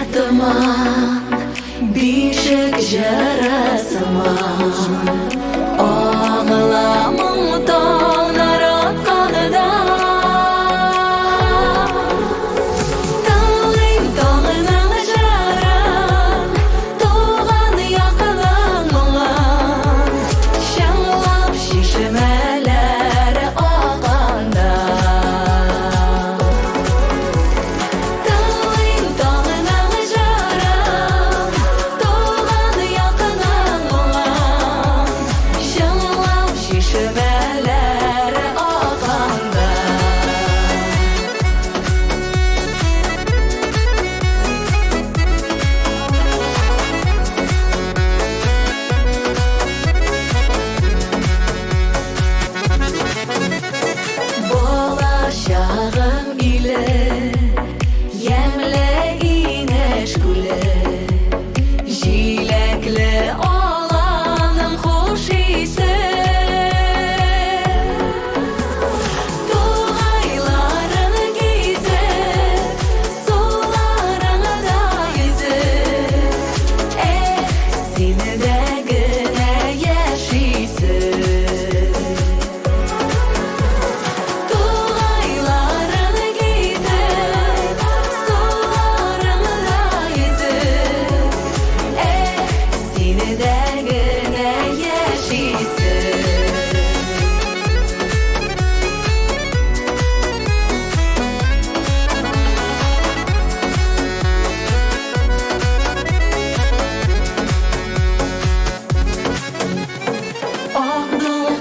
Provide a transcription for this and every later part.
Ko'tarilaman beshik jarasaman og'lamam tog'lar otqanida tog'ing tog'ning jaran tug'an yoqaman mulan shamlab shishmalari oqanda Şağım ile yemle ineş gülü jilekli olanım hoş ise Tuğaylarını giyse sularını da yüzü seni de güne yaşaysın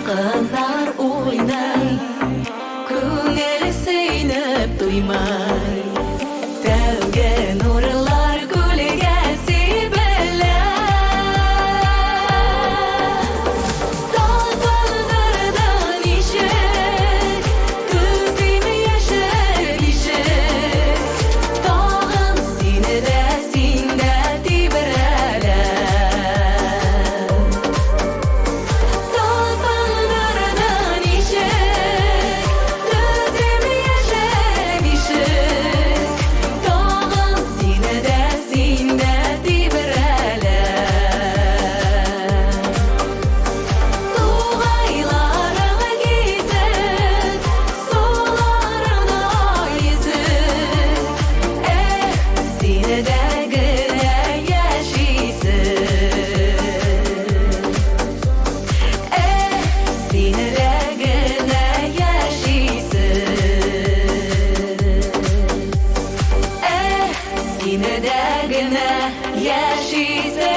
Kınar oynay, ko'ngil seynib to'ymay, tavga nurlar gulga sepilar. Tog'lardan eshik, ko'zim yashil eshik, tog'im senida senda tebralar. Yaşaysa